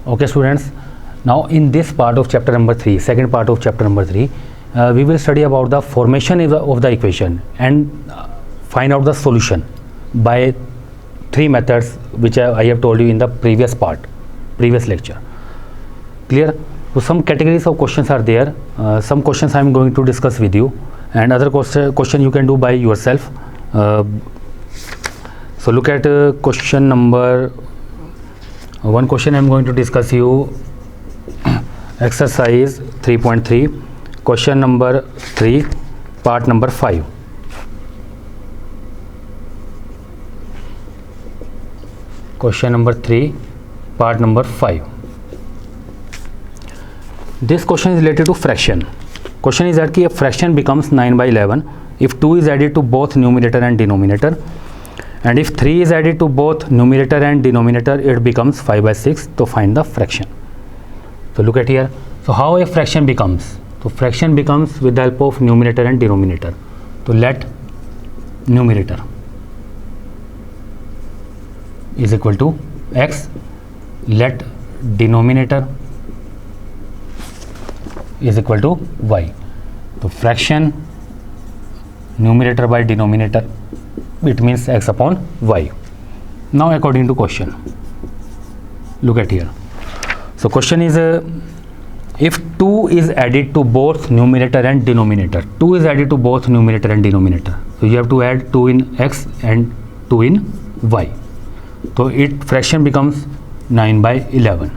Okay students, now in this part of chapter number 3, second part of chapter number 3, we will study about the formation of the equation and find out the solution by three methods which I have told you in the previous lecture. Clear? So some categories of questions are there. Some questions I am going to discuss with you, and other question you can do by yourself. So look at question number one. Question I am going to discuss you exercise 3.3, question number 3, part number 5. Question number 3, part number 5. This question is related to fraction. Question is that a fraction becomes 9 by 11 if 2 is added to both numerator and denominator, and if 3 is added to both numerator and denominator, it becomes 5 by 6. So find the fraction. So look at here. So how a fraction becomes? So fraction becomes with the help of numerator and denominator. So let numerator is equal to x, let denominator is equal to y. So fraction numerator by denominator, it means x upon y. Now according to question, look at here. So question is if 2 is added to both numerator and denominator, 2 is added to both numerator and denominator, so you have to add 2 in x and 2 in y. So it fraction becomes 9 by 11.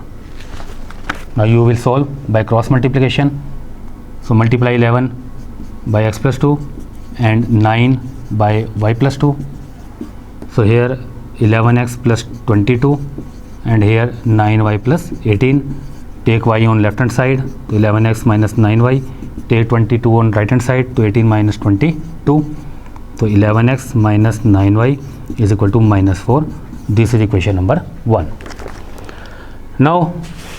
Now you will solve by cross multiplication. So multiply 11 by x plus 2 and 9 by y plus 2. So here 11x plus 22 and here 9y plus 18. Take y on left hand side, 11x minus 9y. Take 22 on right hand side, to 18 minus 22. So 11x minus 9y is equal to minus 4. This is equation number 1. Now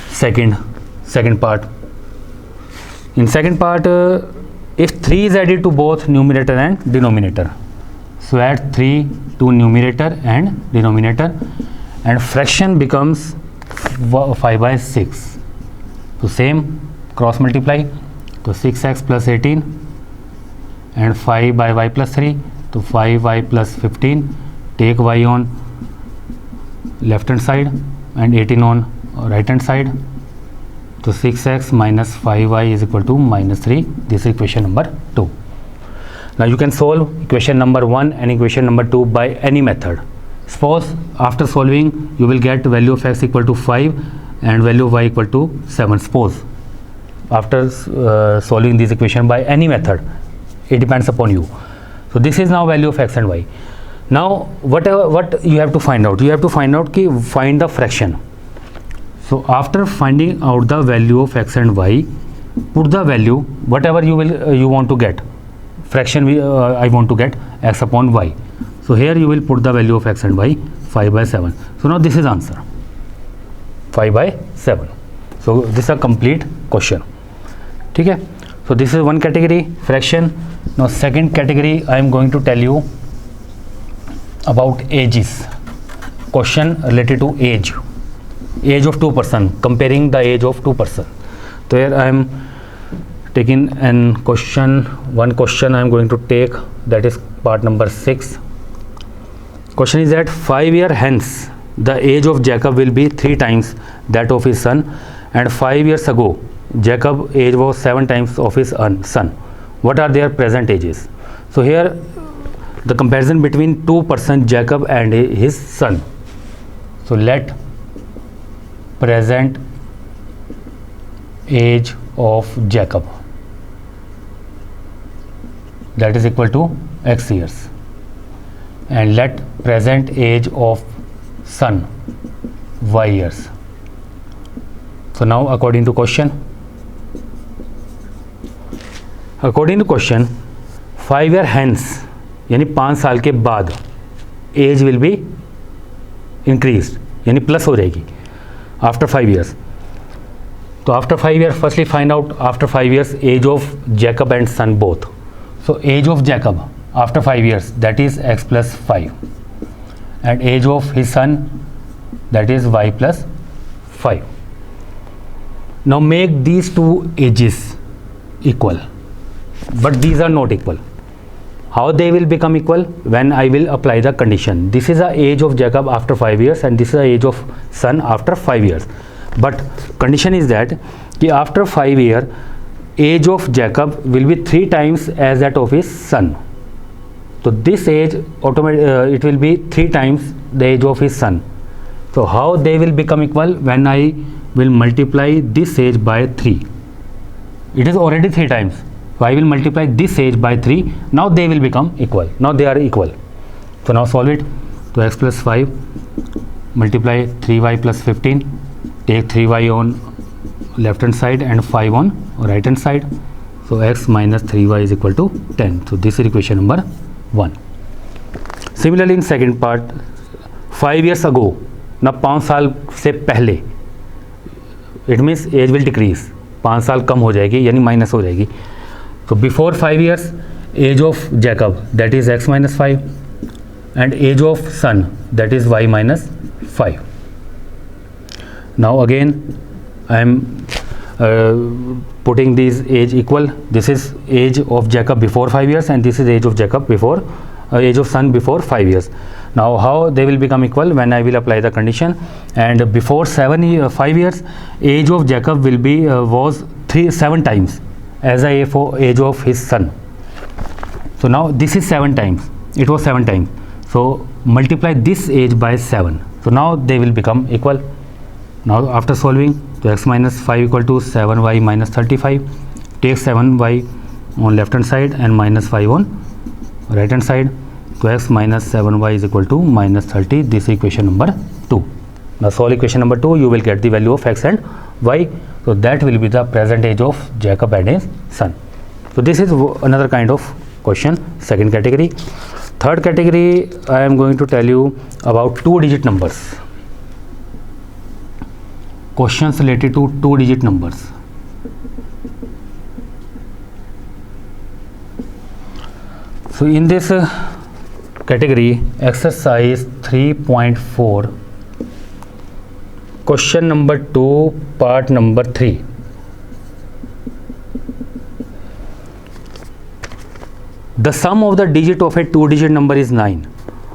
second part. In second part, if 3 is added to both numerator and denominator, so add 3 to numerator and denominator, and fraction becomes 5 by 6. So same cross multiply. So 6x plus 18 and 5 by y plus 3. So 5y plus 15. Take y on left hand side and 18 on right hand side. So 6x minus 5y is equal to minus 3. This is equation number 2. Now you can solve equation number 1 and equation number 2 by any method. Suppose after solving you will get value of x equal to 5 and value of y equal to 7. Suppose after solving this equation by any method, it depends upon you. So this is now value of x and y. Now what you have to find out? You have to find the fraction. So after finding out the value of x and y, put the value whatever you want to get. Fraction I want to get x upon y. So here you will put the value of x and y, 5 by 7. So now this is answer, 5 by 7. So this is a complete question. Okay. So this is one category, fraction. Now second category, I am going to tell you about ages. Question related to age of two person, comparing the age of two person. So here I am taking one question I am going to take, that is part number 6. Question is that 5 years hence the age of Jacob will be 3 times that of his son, and 5 years ago Jacob's age was 7 times of his son. What are their present ages? So here the comparison between two person, Jacob and his son. So let present age of Jacob, that is equal to x years, and let present age of son, y years. So now according to question, 5 year hence यानी 5 साल के बाद age will be increase, यानी plus हो जाएगी after 5 years. तो after 5 years, firstly find out after 5 years age of Jacob and son both. So age of Jacob after 5 years, that is x plus 5, and age of his son, that is y plus 5. Now make these two ages equal, but these are not equal. How they will become equal? When I will apply the condition. This is the age of Jacob after 5 years and this is the age of son after 5 years. But condition is that after 5 years, age of Jacob will be 3 times as that of his son. So this age it will be 3 times the age of his son. So how they will become equal? When I will multiply this age by 3. It is already 3 times. So I will multiply this age by 3. Now they will become equal. Now they are equal. So now solve it. So x plus 5 multiply 3y plus 15. Take 3y on left hand side and 5 on right hand side. So x minus 3y is equal to 10. So this is equation number 1. Similarly in second part, 5 years ago, ना 5 साल से पहले, it means age will decrease, 5 साल कम हो जाएगी यानी minus हो जाएगी. तो before 5 years age of Jacob that is x minus 5 and age of son that is y minus 5. Now again I am putting these age equal. This is age of Jacob before 5 years and this is age of Jacob before age of son before 5 years. Now how they will become equal? When I will apply the condition, and before 5 years age of Jacob will be was 7 times as a age of his son. So now this is 7 times, it was 7 times, so multiply this age by 7. So now they will become equal. Now after solving, so x minus 5 equal to 7y minus 35. Take 7y on left hand side and minus 5 on right hand side. So x minus 7y is equal to minus 30. This is equation number 2. Now solve equation number 2, you will get the value of x and y. So that will be the present age of Jacob and his son. So this is another kind of question, second category. Third category, I am going to tell you about 2-digit numbers. Questions related to 2-digit numbers. So in this category, exercise 3.4, question number 2, part number 3. The sum of the digit of a 2-digit number is 9.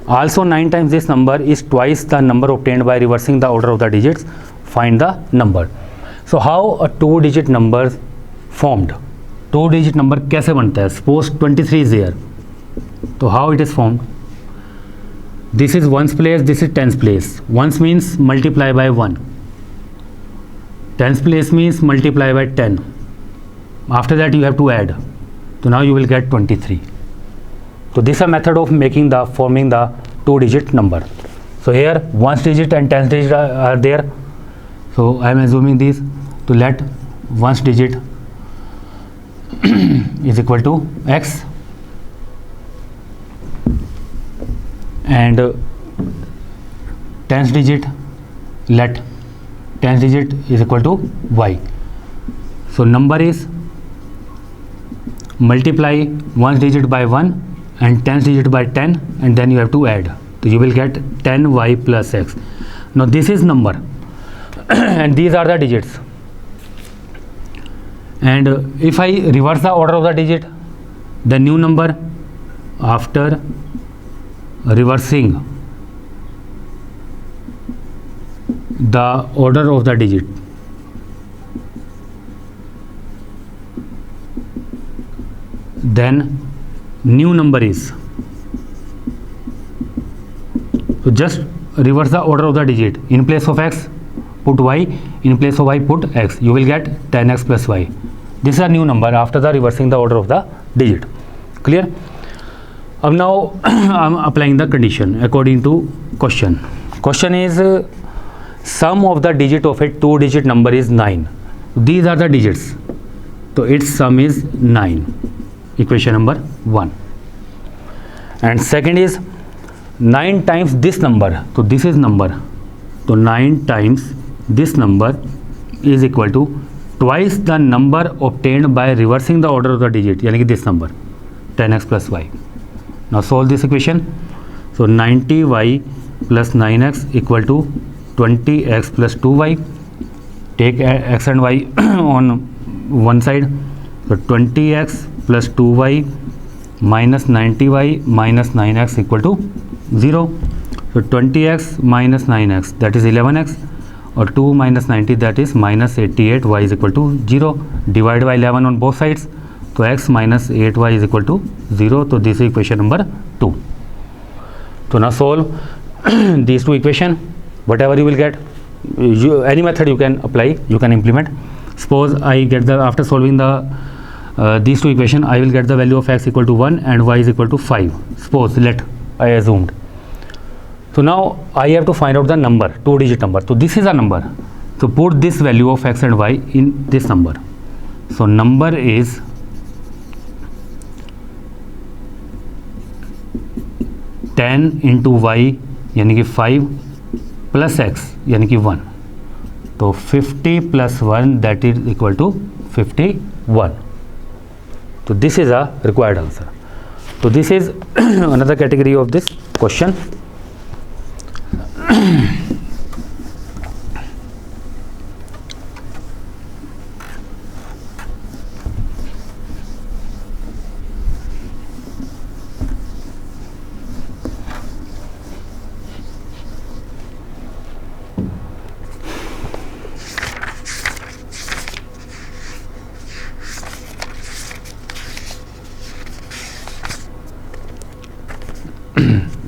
Also 9 times this number is twice the number obtained by reversing the order of the digits. Find the number. So how a 2-digit number formed? 2-digit number कैसे बनता है? Suppose 23 is there. So how it is formed? This is ones place, this is tens place. Ones means multiply by 1. Tens place means multiply by 10. After that you have to add. So now you will get 23. So this is a method of forming the 2-digit number. So here ones digit and tens digit are there. So I am assuming these. To let ones digit is equal to x and tens digit, let tens digit is equal to y. So number is multiply ones digit by 1 and tens digit by 10 and then you have to add. So you will get 10y plus x. Now this is number and these are the digits. And if I reverse the order of the digit, the new number after reversing the order of the digit, then new number is, so just reverse the order of the digit. In place of x put y, in place of y put x, you will get 10x plus y. This is a new number after the reversing the order of the digit. Clear? Now I am applying the condition according to question. Question is sum of the digit of a 2-digit number is 9. These are the digits. So its sum is 9. Equation number 1. And second is 9 times this number. So this is number. So 9 times this number is equal to twice the number obtained by reversing the order of the digit, यानी कि this number 10x plus y. Now solve this equation. So 90y plus 9x equal to 20x plus 2y. take x and y on one side. So 20x plus 2y minus 90y minus 9x equal to 0. So 20x minus 9x, that is 11x, or 2 minus 90, that is minus 88, y is equal to 0. Divide by 11 on both sides. So x minus 8y is equal to 0. So this is equation number 2. So now solve these two equation. Whatever you will get, any method you can apply, you can implement. Suppose I get the, after solving the these two equation, I will get the value of x equal to 1 and y is equal to 5. Suppose, let I assumed. So now I have to find out the number, 2-digit number. So this is a number. So put this value of x and y in this number. So number is 10 into y यानी कि 5 plus x यानी कि 1. तो 50 plus 1, that is equal to 51. So this is a required answer. So this is another category of this question.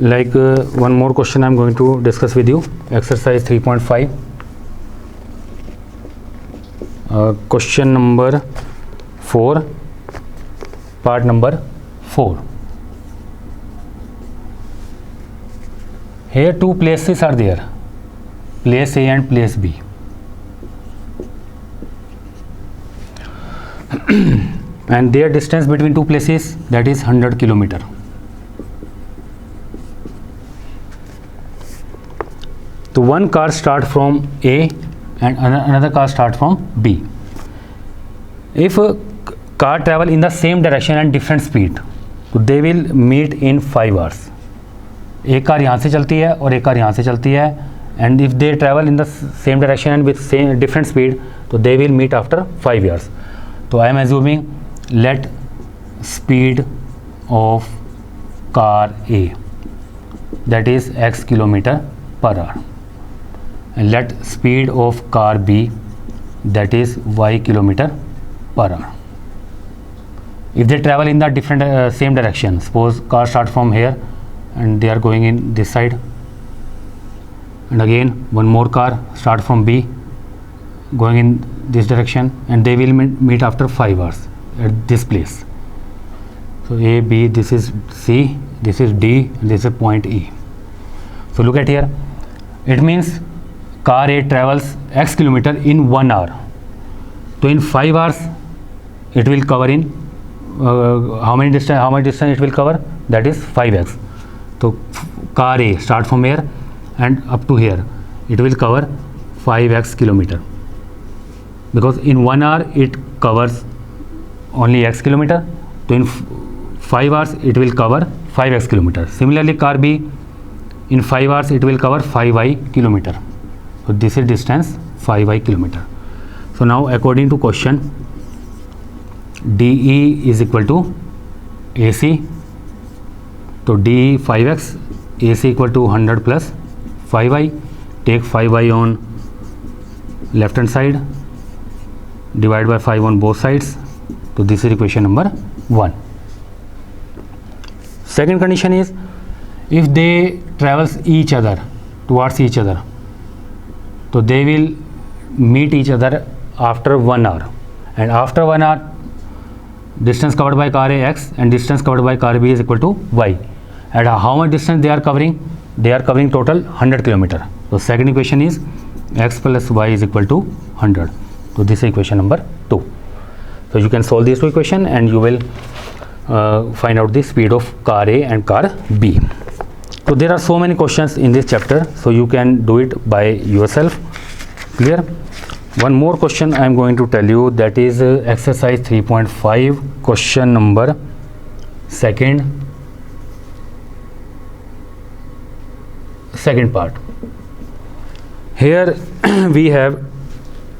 Like one more question I am going to discuss with you. Exercise 3.5. Question number 4, part number 4. Here two places are there, place A and place B. And their distance between two places, that is 100 kilometer. So one car start from A and another car start from B. If a car travel in the same direction and different speed, so they will meet in 5 hours. एक car यहाँ से चलती है और एक car यहाँ से चलती है, and if they travel in the same direction and with same different speed, so they will meet after 5 years. So I am assuming, let speed of car A, that is x kilometer per hour, and let speed of car B, that is y kilometer per hour. If they travel in the different same direction, suppose car start from here and they are going in this side, and again one more car start from B going in this direction, and they will meet after 5 hours at this place. So A, B, this is C, this is D, and this is point E. So look at here, it means car A travels x kilometer in 1 hour. So in 5 hours it will cover in how much distance it will cover, that is 5x. So car A start from here and up to here, it will cover 5x kilometer, because in 1 hour it covers only x kilometer. So in 5 hours it will cover 5x kilometer. Similarly car B, in 5 hours it will cover 5y kilometer. So this is distance 5y kilometer. So now according to question, DE is equal to AC. So DE 5x, AC equal to 100 plus 5y. Take 5y on left hand side, divide by 5 on both sides. So this is equation number 1. Second condition is, if they travels each other towards each other, so they will meet each other after 1 hour, and after 1 hour distance covered by car A x and distance covered by car B is equal to y. And how much distance they are covering? They are covering total 100 kilometer. So second equation is x plus y is equal to 100. So this is equation number 2. So you can solve these two equations and you will find out the speed of car A and car B. So there are so many questions in this chapter, so you can do it by yourself. Clear? One more question I am going to tell you, that is exercise 3.5, question number second part. Here we have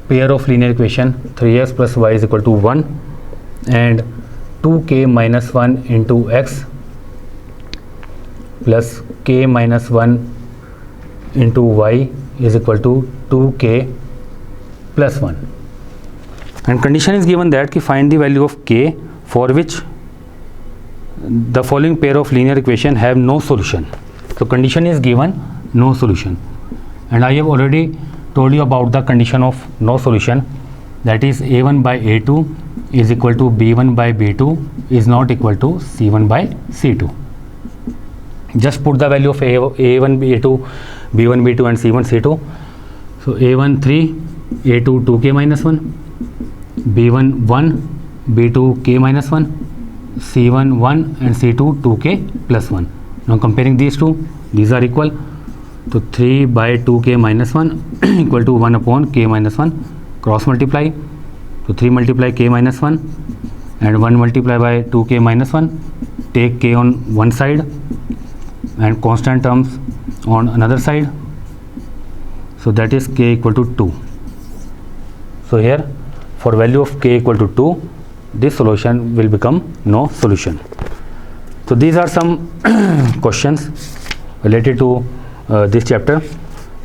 pair of linear equation 3x plus y is equal to 1 and 2k minus 1 into x plus k minus 1 into y is equal to 2k plus 1, and condition is given that find the value of k for which the following pair of linear equation have no solution. So condition is given no solution, and I have already told you about the condition of no solution, that is a1 by a2 is equal to b1 by b2 is not equal to c1 by c2. Just put the value of a1 b2 b1 b2 and c1 c2. So a1 3, a2 2k minus 1, b1 1, b2 k minus 1, c1 1 and c2 2k plus 1. Now comparing these two, these are equal. So 3 by 2k minus 1 equal to 1 upon k minus 1. Cross multiply. So 3 multiply k minus 1 and 1 multiply by 2k minus 1. Take k on one side and constant terms on another side. So that is k equal to 2. So here for value of k equal to 2, this solution will become no solution. So these are some questions related to this chapter.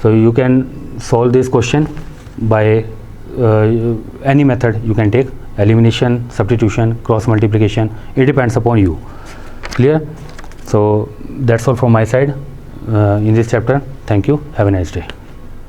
So you can solve this question by any method you can take: elimination, substitution, cross multiplication. It depends upon you. Clear? So that's all from my side in this chapter. Thank you. Have a nice day.